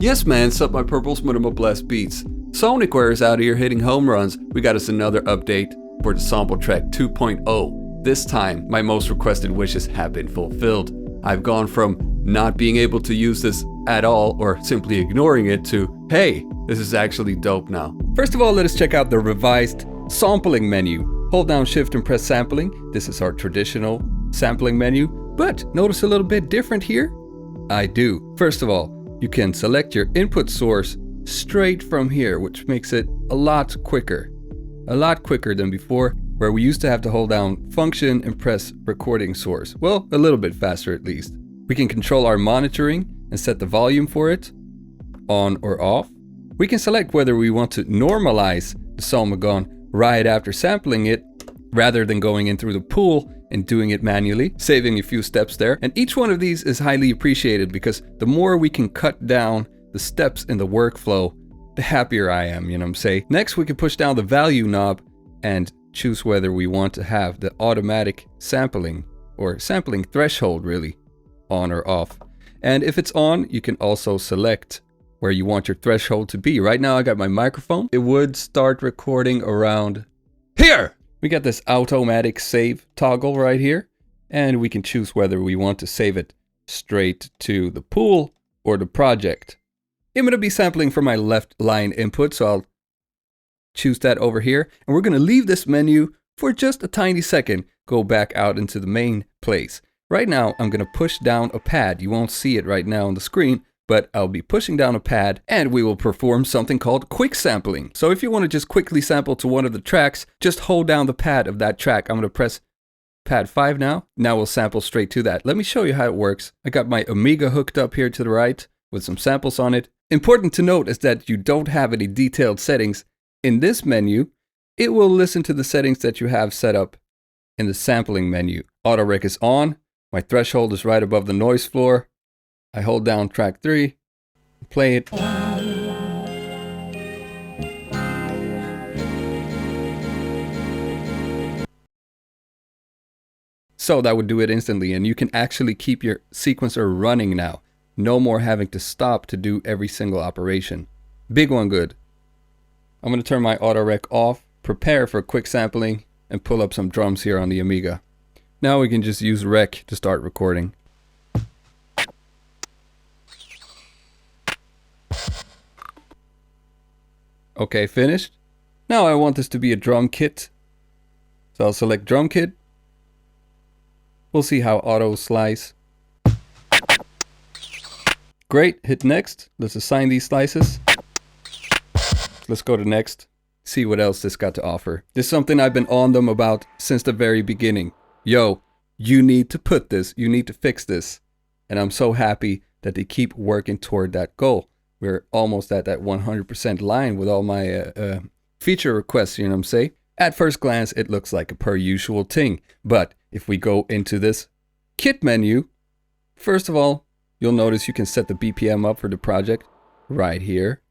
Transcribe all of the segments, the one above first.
Yes man, sup my purples, minimal blessed beats. Sonicware is out here hitting home runs. We got us another update for the SmplTrek 2.0. This time, my most requested wishes have been fulfilled. I've gone from not being able to use this at all or simply ignoring it to, hey, this is actually dope now. First of all, let us check out the revised sampling menu. Hold down shift and press sampling. This is our traditional sampling menu, but notice a little bit different here? I do. First of all, you can select your input source straight from here, which makes it a lot quicker than before, where we used to have to hold down function and press recording source. Well, a little bit faster at least. We can control our monitoring and set the volume for it, on or off. We can select whether we want to normalize the psalmagon right after sampling it, rather than going in through the pool and doing it manually, saving a few steps there. And each one of these is highly appreciated because the more we can cut down the steps in the workflow, the happier I am, you know what I'm saying? Next, we can push down the value knob and choose whether we want to have the automatic sampling or sampling threshold really on or off. And if it's on, you can also select where you want your threshold to be. Right now I got my microphone. It would start recording around here. We got this automatic save toggle right here, and we can choose whether we want to save it straight to the pool or the project. I'm going to be sampling from my left line input, so I'll choose that over here. And we're going to leave this menu for just a tiny second, go back out into the main place. Right now, I'm going to push down a pad. You won't see it right now on the screen, but I'll be pushing down a pad and we will perform something called quick sampling. So if you want to just quickly sample to one of the tracks, just hold down the pad of that track. I'm going to press pad 5 now. Now we'll sample straight to that. Let me show you how it works. I got my Amiga hooked up here to the right with some samples on it. Important to note is that you don't have any detailed settings in this menu. It will listen to the settings that you have set up in the sampling menu. Auto rec is on. My threshold is right above the noise floor. I hold down track 3, play it. So that would do it instantly, and you can actually keep your sequencer running now. No more having to stop to do every single operation. Big one good. I'm going to turn my auto rec off, prepare for quick sampling, and pull up some drums here on the Amiga. Now we can just use rec to start recording. Okay, finished. Now I want this to be a drum kit. So I'll select drum kit. We'll see how auto slice. Great, hit next. Let's assign these slices. Let's go to next. See what else this got to offer. This is something I've been on them about since the very beginning. Yo, you need to put this, you need to fix this. And I'm so happy that they keep working toward that goal. We're almost at that 100% line with all my feature requests, you know what I'm saying? At first glance, it looks like a per usual thing. But if we go into this kit menu, first of all, you'll notice you can set the BPM up for the project right here.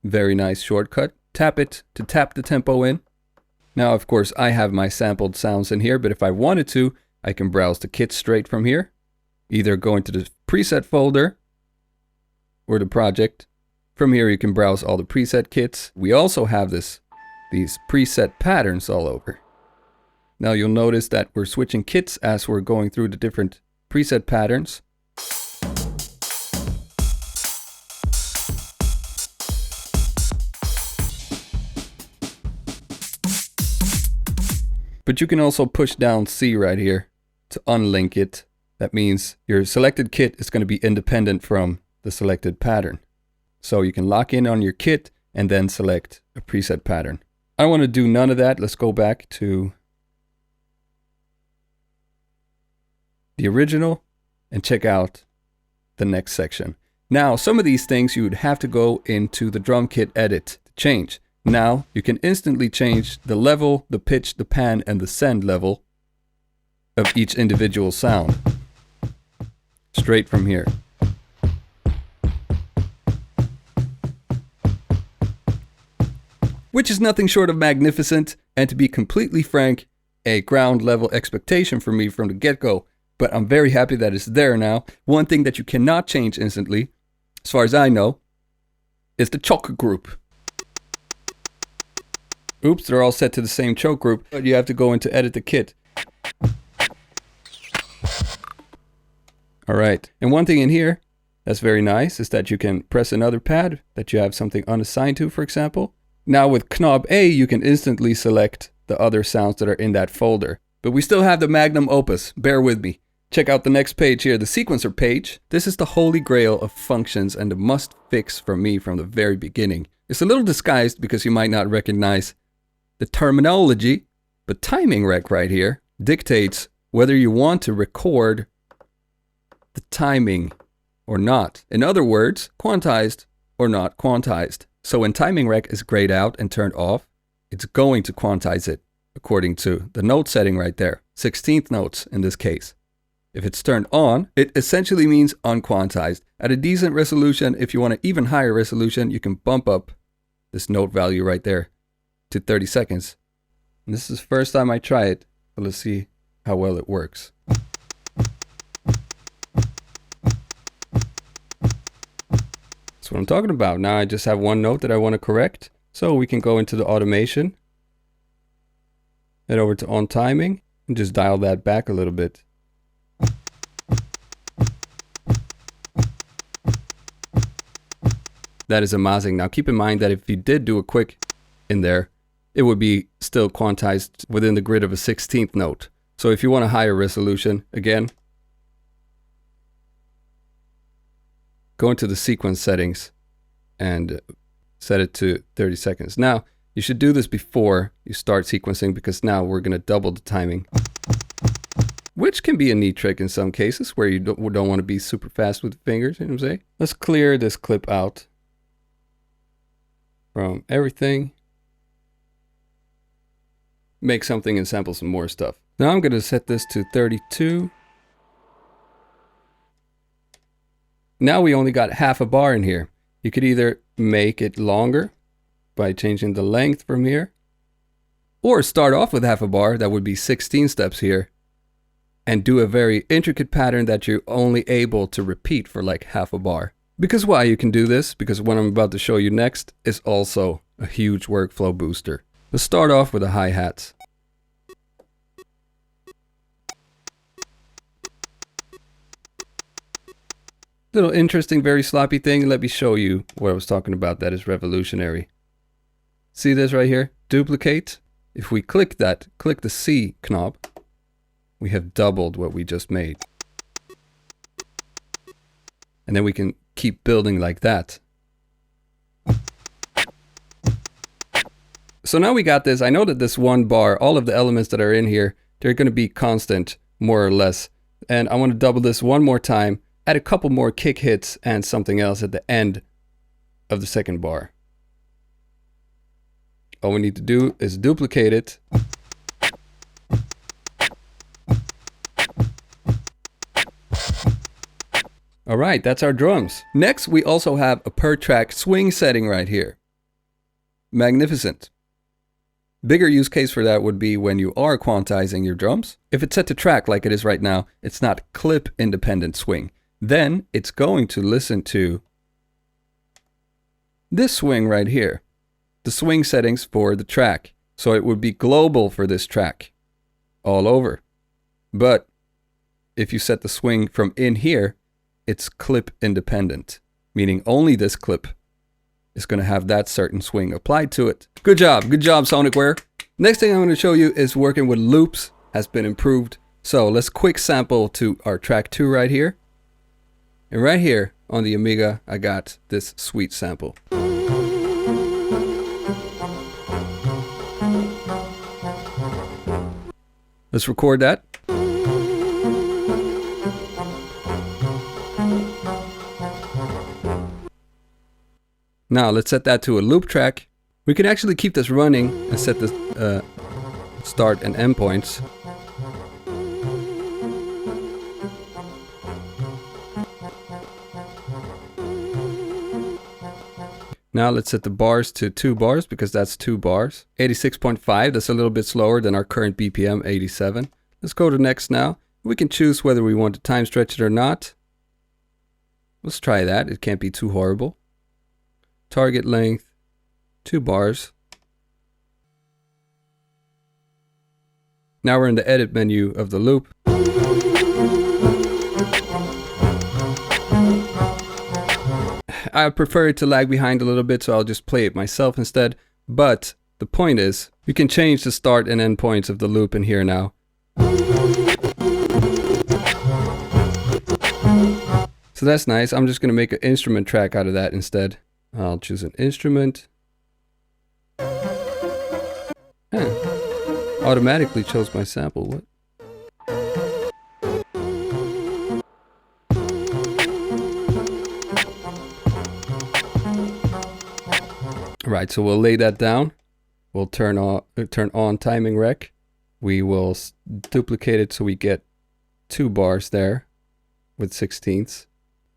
Very nice shortcut. Tap it to tap the tempo in. Now, of course, I have my sampled sounds in here, but if I wanted to, I can browse the kit straight from here. Either go into the preset folder or the project. From here you can browse all the preset kits. We also have these preset patterns all over. Now you'll notice that we're switching kits as we're going through the different preset patterns. But you can also push down C right here to unlink it. That means your selected kit is going to be independent from the selected pattern. So you can lock in on your kit and then select a preset pattern. I want to do none of that. Let's go back to the original and check out the next section. Now, some of these things you would have to go into the drum kit edit to change. Now you can instantly change the level, the pitch, the pan, and the send level of each individual sound straight from here. Which is nothing short of magnificent, and to be completely frank, a ground level expectation for me from the get-go. But I'm very happy that it's there now. One thing that you cannot change instantly, as far as I know, is the choke group. Oops, they're all set to the same choke group, but you have to go into edit the kit. Alright, and one thing in here that's very nice is that you can press another pad that you have something unassigned to, for example. Now with knob A, you can instantly select the other sounds that are in that folder. But we still have the magnum opus, bear with me. Check out the next page here, the sequencer page. This is the holy grail of functions and the must fix for me from the very beginning. It's a little disguised because you might not recognize the terminology, but timing rec right here dictates whether you want to record the timing or not. In other words, quantized or not quantized. So when timing rec is grayed out and turned off, it's going to quantize it according to the note setting right there. 16th notes in this case. If it's turned on, it essentially means unquantized. At a decent resolution, if you want an even higher resolution, you can bump up this note value right there to 30 seconds. And this is the first time I try it, but let's see how well it works. That's what I'm talking about. Now I just have one note that I want to correct. So we can go into the automation, head over to on timing, and just dial that back a little bit. That is amazing. Now keep in mind that if you did do a quick in there, it would be still quantized within the grid of a 16th note. So if you want a higher resolution, again, go into the sequence settings and set it to 30 seconds. Now, you should do this before you start sequencing because now we're going to double the timing, which can be a neat trick in some cases where you don't want to be super fast with the fingers, you know what I'm saying? Let's clear this clip out from everything. Make something and sample some more stuff. Now I'm going to set this to 32. Now we only got half a bar in here. You could either make it longer by changing the length from here, or start off with half a bar, that would be 16 steps here, and do a very intricate pattern that you're only able to repeat for like half a bar. Because why you can do this? Because what I'm about to show you next is also a huge workflow booster. Let's start off with the hi-hats. Little interesting, very sloppy thing. Let me show you what I was talking about that is revolutionary. See this right here? Duplicate. If we click that, click the C knob, we have doubled what we just made. And then we can keep building like that. So now we got this. I know that this one bar, all of the elements that are in here, they're going to be constant, more or less. And I want to double this one more time, add a couple more kick hits and something else at the end of the second bar. All we need to do is duplicate it. All right, that's our drums. Next, we also have a per track swing setting right here. Magnificent. Bigger use case for that would be when you are quantizing your drums. If it's set to track like it is right now, it's not clip independent swing. Then it's going to listen to this swing right here, the swing settings for the track. So it would be global for this track all over. But if you set the swing from in here, it's clip independent, meaning only this clip is going to have that certain swing applied to it. Good job, Sonicware. Next thing I'm going to show you is working with loops has been improved. So let's quick sample to our track 2 right here. And right here on the Amiga, I got this sweet sample. Let's record that. Now let's set that to a loop track. We can actually keep this running and set the start and end points. Now let's set the bars to 2 bars because that's 2 bars. 86.5, that's a little bit slower than our current BPM, 87. Let's go to next now. We can choose whether we want to time stretch it or not. Let's try that. It can't be too horrible. Target length, 2 bars. Now we're in the edit menu of the loop. I prefer it to lag behind a little bit, so I'll just play it myself instead. But the point is, you can change the start and end points of the loop in here now. So that's nice. I'm just going to make an instrument track out of that instead. I'll choose an instrument. Automatically chose my sample. What? Right, so we'll lay that down. We'll turn on timing rec. We will duplicate it so we get 2 bars there with 16ths.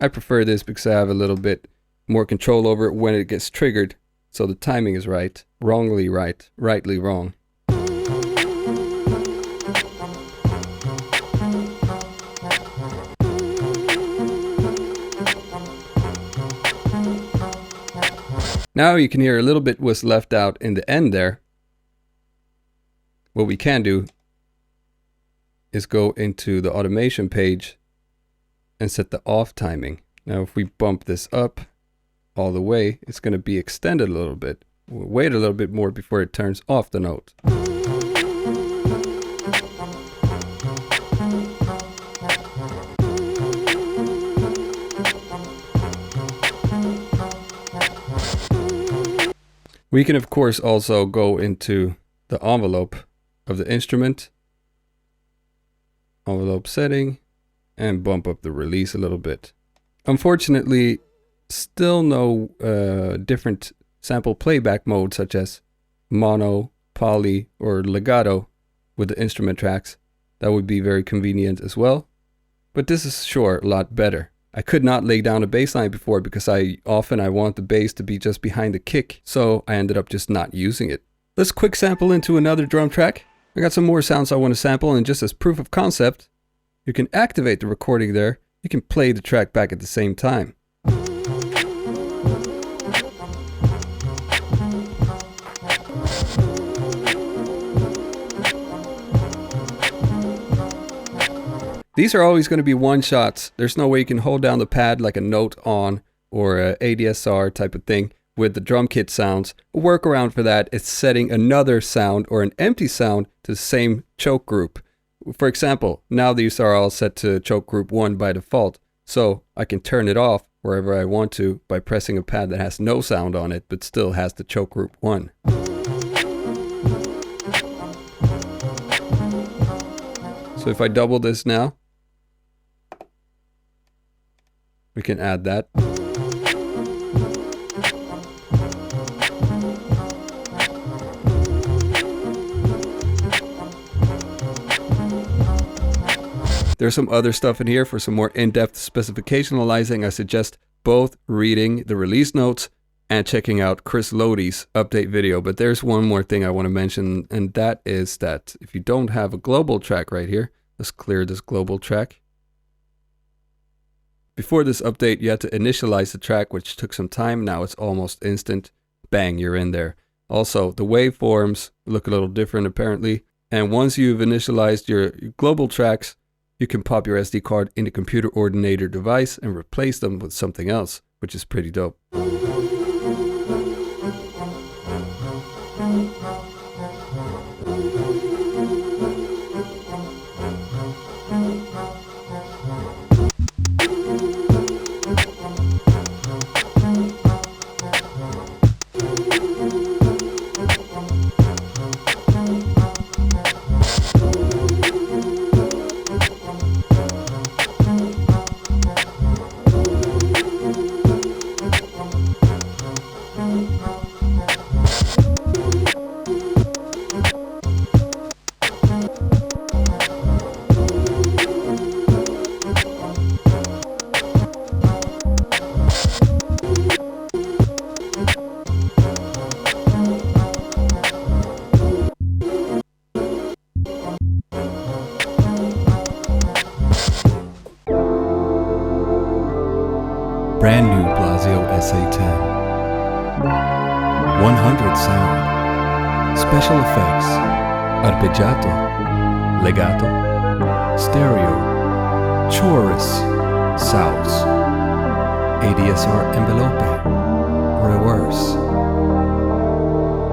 I prefer this because I have a little bit more control over it when it gets triggered. So the timing is right, wrongly right, rightly wrong. Now you can hear a little bit was left out in the end there. What we can do is go into the automation page and set the off timing. Now if we bump this up all the way, it's going to be extended a little bit. We'll wait a little bit more before it turns off the note. We can of course also go into the envelope of the instrument, envelope setting, and bump up the release a little bit. Unfortunately, still no different sample playback modes such as mono, poly, or legato with the instrument tracks. That would be very convenient as well. But this is sure a lot better. I could not lay down a bass line before because I want the bass to be just behind the kick, so I ended up just not using it. Let's quick sample into another drum track. I got some more sounds I want to sample, and just as proof of concept, you can activate the recording there. You can play the track back at the same time. These are always going to be one shots. There's no way you can hold down the pad like a note on or a ADSR type of thing with the drum kit sounds. A workaround for that is setting another sound or an empty sound to the same choke group. For example, now these are all set to choke group 1 by default, so I can turn it off wherever I want to by pressing a pad that has no sound on it but still has the choke group 1. So if I double this now, we can add that. There's some other stuff in here for some more in-depth specification analyzing. I suggest both reading the release notes and checking out Chris Lodi's update video. But there's one more thing I want to mention, and that is that if you don't have a global track right here, let's clear this global track. Before this update, you had to initialize the track, which took some time. Now it's almost instant. Bang, you're in there. Also, the waveforms look a little different apparently. And once you've initialized your global tracks, you can pop your SD card in the computer ordinator device and replace them with something else, which is pretty dope. 100 sound. Special effects. Arpeggiato. Legato. Stereo. Chorus. Sounds. ADSR envelope. Reverse.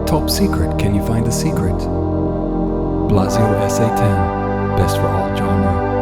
Top secret, can you find the secret? Blasio SA10, best for all genre.